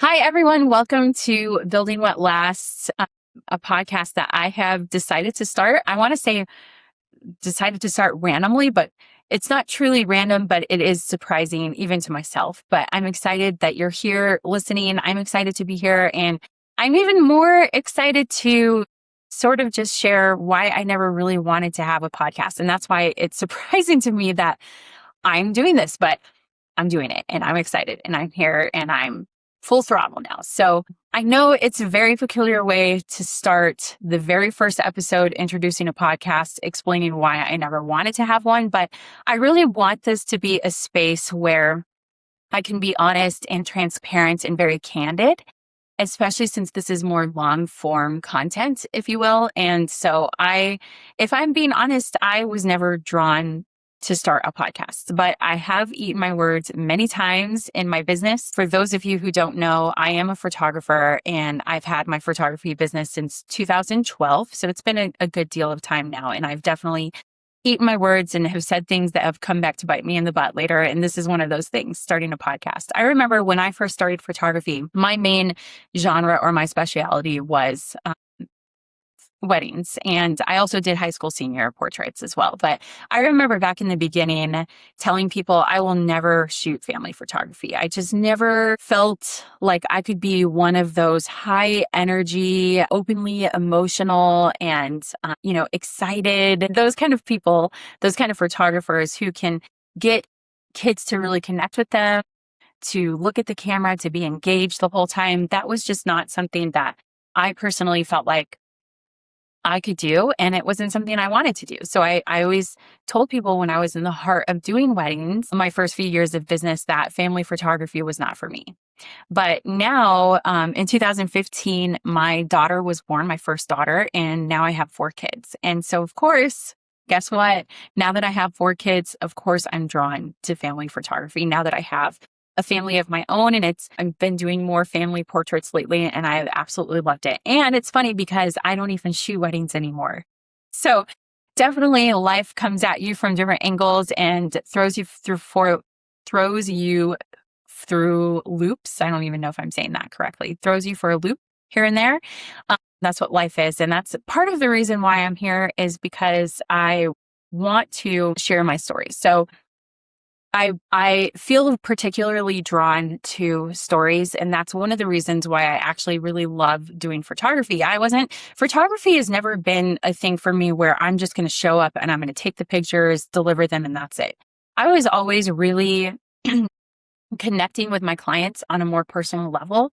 Hi, everyone. Welcome to Building What Lasts, a podcast that I have decided to start. I want to say decided to start randomly, but it's not truly random, but it is surprising even to myself. But I'm excited that you're here listening. I'm excited to be here. And I'm even more excited to sort of just share why I never really wanted to have a podcast. And that's why it's surprising to me that I'm doing this, but I'm doing it and I'm excited and I'm here and I'm full throttle now. So I know it's a very peculiar way to start the very first episode introducing a podcast, explaining why I never wanted to have one, but I really want this to be a space where I can be honest and transparent and very candid, especially since this is more long form content, if you will. And so if I'm being honest, I was never drawn to start a podcast, but I have eaten my words many times in my business. For those of you who don't know, I am a photographer and I've had my photography business since 2012. So it's been a good deal of time now. And I've definitely eaten my words and have said things that have come back to bite me in the butt later. And this is one of those things, starting a podcast. I remember when I first started photography, my main genre or my specialty was weddings. And I also did high school senior portraits as well. But I remember back in the beginning telling people I will never shoot family photography. I just never felt like I could be one of those high energy, openly emotional and, excited, those kind of people, those kind of photographers who can get kids to really connect with them, to look at the camera, to be engaged the whole time. That was just not something that I personally felt like I could do. And it wasn't something I wanted to do. So I always told people when I was in the heart of doing weddings, my first few years of business, that family photography was not for me. But now in 2015, my daughter was born, my first daughter, and now I have 4 kids. And so, of course, guess what? Now that I have 4 kids, of course, I'm drawn to family photography now that I have a family of my own. And I've been doing more family portraits lately and I've absolutely loved it. And it's funny because I don't even shoot weddings anymore. So definitely life comes at you from different angles and throws you through loops. I don't even know if I'm saying that correctly. Throws you for a loop here and there. That's what life is. And that's part of the reason why I'm here is because I want to share my story. So I feel particularly drawn to stories, and that's one of the reasons why I actually really love doing photography. Photography has never been a thing for me where I'm just going to show up and I'm going to take the pictures, deliver them, and that's it. I was always really connecting with my clients on a more personal level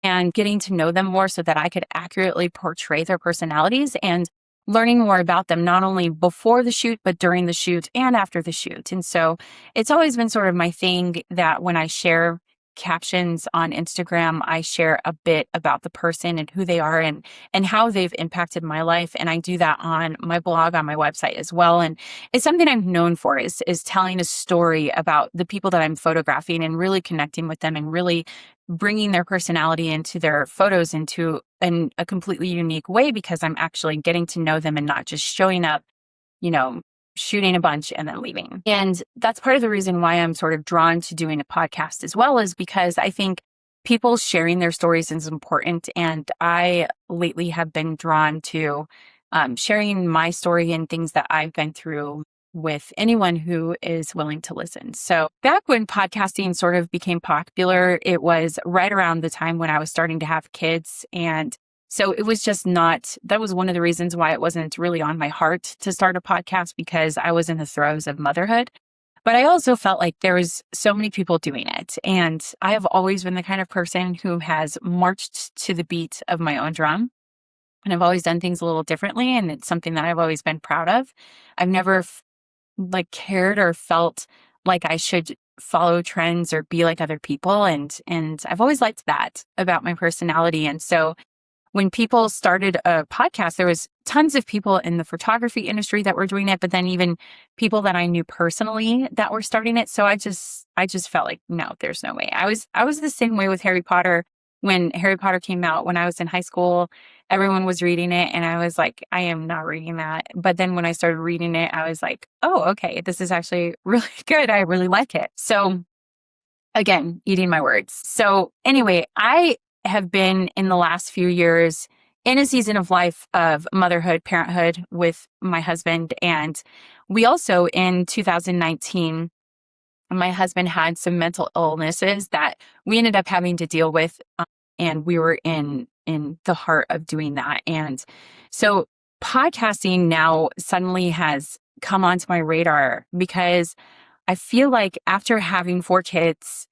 and getting to know them more so that I could accurately portray their personalities and learning more about them, not only before the shoot, but during the shoot and after the shoot. And so it's always been sort of my thing that when I share captions on Instagram, I share a bit about the person and who they are and how they've impacted my life. And I do that on my blog, on my website as well. And it's something I'm known for is telling a story about the people that I'm photographing and really connecting with them and really bringing their personality into their photos into a completely unique way because I'm actually getting to know them and not just showing up, shooting a bunch and then leaving. And that's part of the reason why I'm sort of drawn to doing a podcast as well, is because I think people sharing their stories is important. And I lately have been drawn to sharing my story and things that I've been through with anyone who is willing to listen. So back when podcasting sort of became popular, it was right around the time when I was starting to have kids. And so it was just that was one of the reasons why it wasn't really on my heart to start a podcast, because I was in the throes of motherhood. But I also felt like there was so many people doing it. And I have always been the kind of person who has marched to the beat of my own drum. And I've always done things a little differently. And it's something that I've always been proud of. I've never cared or felt like I should follow trends or be like other people. And I've always liked that about my personality. And so when people started a podcast, there was tons of people in the photography industry that were doing it, but then even people that I knew personally that were starting it. So I just felt like, no, there's no way. I was the same way with Harry Potter. When Harry Potter came out, when I was in high school, everyone was reading it and I was like, I am not reading that. But then when I started reading it, I was like, oh, okay, this is actually really good. I really like it. So Again, eating my words. So anyway, I have been in the last few years in a season of life of motherhood, parenthood with my husband. And we also in 2019, my husband had some mental illnesses that we ended up having to deal with. And we were in the heart of doing that. And so podcasting now suddenly has come onto my radar because I feel like after having 4 kids,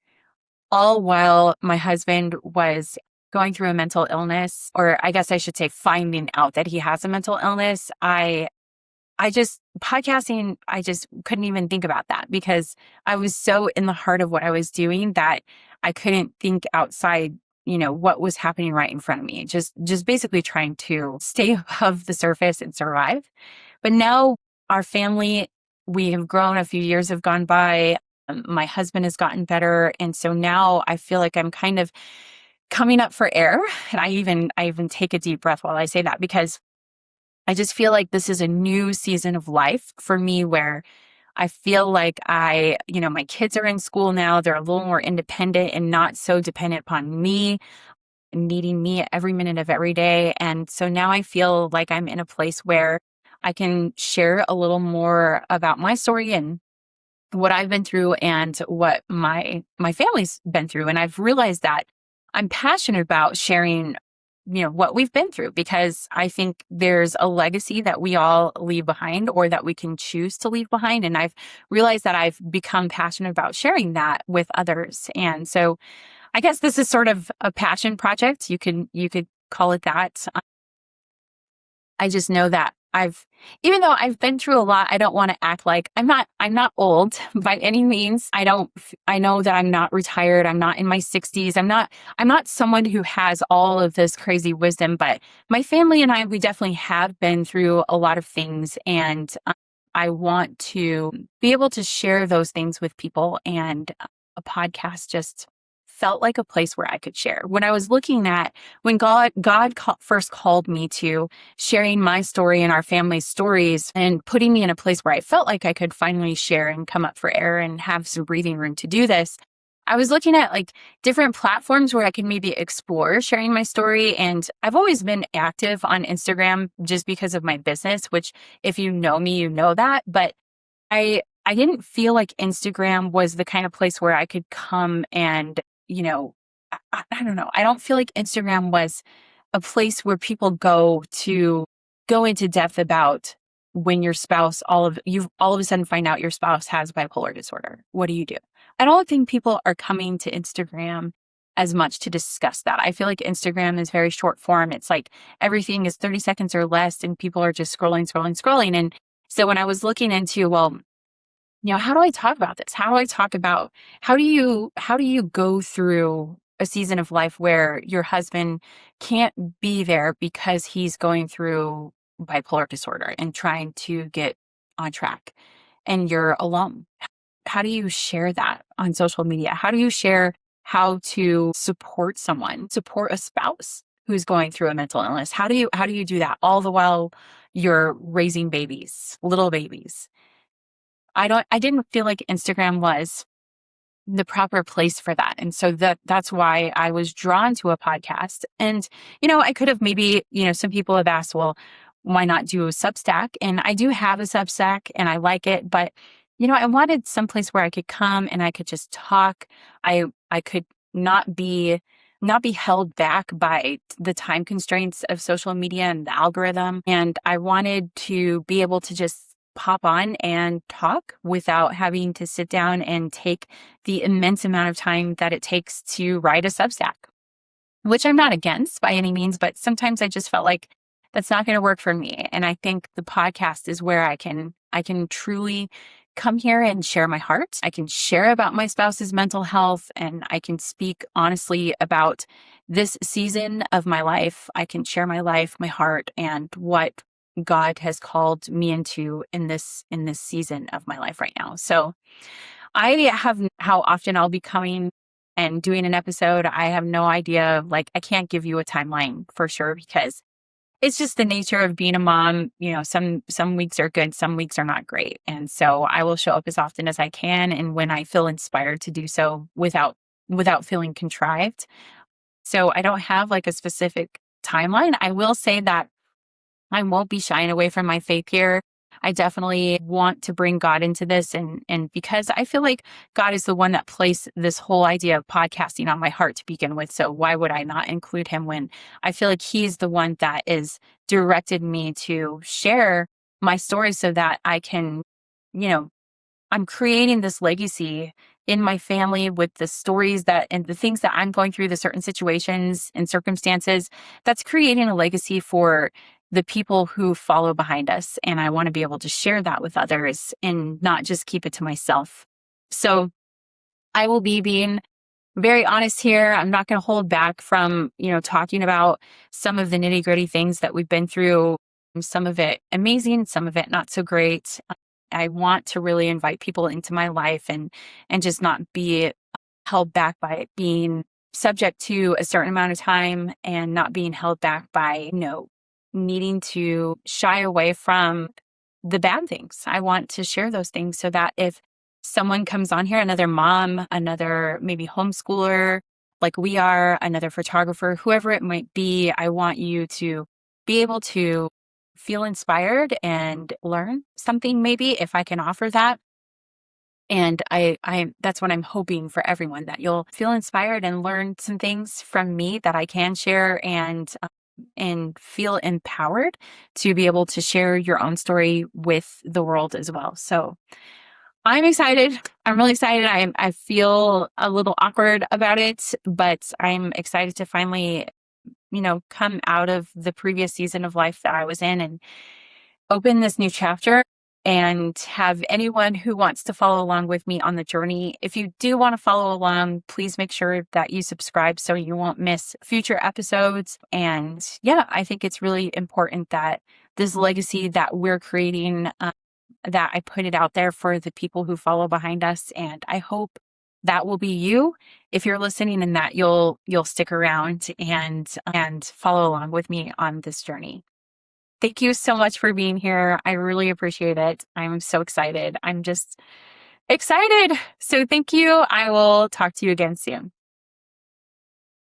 all while my husband was going through a mental illness, or I guess I should say finding out that he has a mental illness, I just podcasting, I just couldn't even think about that because I was so in the heart of what I was doing that I couldn't think outside, what was happening right in front of me. Just basically trying to stay above the surface and survive. But now our family, we have grown, a few years have gone by. My husband has gotten better. And so now I feel like I'm kind of coming up for air. And I even take a deep breath while I say that because I just feel like this is a new season of life for me where I feel like my kids are in school now. They're a little more independent and not so dependent upon me, needing me every minute of every day. And so now I feel like I'm in a place where I can share a little more about my story and what I've been through and what my family's been through. And I've realized that I'm passionate about sharing, what we've been through because I think there's a legacy that we all leave behind or that we can choose to leave behind. And I've realized that I've become passionate about sharing that with others. And so I guess this is sort of a passion project. You could call it that. I just know that even though I've been through a lot, I don't want to act like I'm not old by any means. I know that I'm not retired. I'm not in my 60s. I'm not someone who has all of this crazy wisdom, but my family and I, we definitely have been through a lot of things. And I want to be able to share those things with people. And a podcast just felt like a place where I could share. When I was looking at when first called me to sharing my story and our family's stories and putting me in a place where I felt like I could finally share and come up for air and have some breathing room to do this, I was looking at like different platforms where I can maybe explore sharing my story. And I've always been active on Instagram just because of my business, which if you know me, you know that. But I didn't feel like Instagram was the kind of place where I could come and, I don't know. I don't feel like Instagram was a place where people go to go into depth about when your spouse you all of a sudden find out your spouse has bipolar disorder. What do you do? I don't think people are coming to Instagram as much to discuss that. I feel like Instagram is very short form. It's like everything is 30 seconds or less and people are just scrolling, scrolling, scrolling. And so when I was looking into, well, how do I talk about this? How do I talk about how do you go through a season of life where your husband can't be there because he's going through bipolar disorder and trying to get on track and you're alone? How do you share that on social media? How do you share how to support support a spouse who's going through a mental illness? How do you do that all the while you're raising babies, little babies? I didn't feel like Instagram was the proper place for that. And so that's why I was drawn to a podcast. And, I could have maybe, some people have asked, well, why not do a Substack? And I do have a Substack and I like it, but, I wanted someplace where I could come and I could just talk. I could not be held back by the time constraints of social media and the algorithm. And I wanted to be able to just pop on and talk without having to sit down and take the immense amount of time that it takes to write a Substack, which I'm not against by any means, but sometimes I just felt like that's not going to work for me. And I think the podcast is where I can truly come here and share my heart. I can share about my spouse's mental health and I can speak honestly about this season of my life. I can share my life, my heart, and what God has called me into in this season of my life right now. So I have how often I'll be coming and doing an episode. I have no idea. Like I can't give you a timeline for sure because it's just the nature of being a mom. Some weeks are good, some weeks are not great. And so I will show up as often as I can and when I feel inspired to do so without feeling contrived. So I don't have like a specific timeline. I will say that I won't be shying away from my faith here. I definitely want to bring God into this, and because I feel like God is the one that placed this whole idea of podcasting on my heart to begin with. So why would I not include him when I feel like he's the one that is directed me to share my story so that I can, you know, I'm creating this legacy in my family with the stories that and the things that I'm going through, the certain situations and circumstances, that's creating a legacy for the people who follow behind us. And I want to be able to share that with others and not just keep it to myself. So I will be being very honest here. I'm not going to hold back from, talking about some of the nitty gritty things that we've been through, some of it amazing, some of it not so great. I want to really invite people into my life and just not be held back by it being subject to a certain amount of time and not being held back by, needing to shy away from the bad things. I want to share those things so that if someone comes on here, another mom, another maybe homeschooler, like we are, another photographer, whoever it might be, I want you to be able to feel inspired and learn something, maybe if I can offer that. And I that's what I'm hoping for everyone, that you'll feel inspired and learn some things from me that I can share and feel empowered to be able to share your own story with the world as well. So I'm excited. I'm really excited. I feel a little awkward about it, but I'm excited to finally, come out of the previous season of life that I was in and open this new chapter and have anyone who wants to follow along with me on the journey. If you do want to follow along, please make sure that you subscribe so you won't miss future episodes. And yeah, I think it's really important that this legacy that we're creating, that I put it out there for the people who follow behind us. And I hope that will be you if you're listening, and that you'll stick around and follow along with me on this journey. Thank you so much for being here. I really appreciate it. I'm so excited. I'm just excited. So thank you. I will talk to you again soon.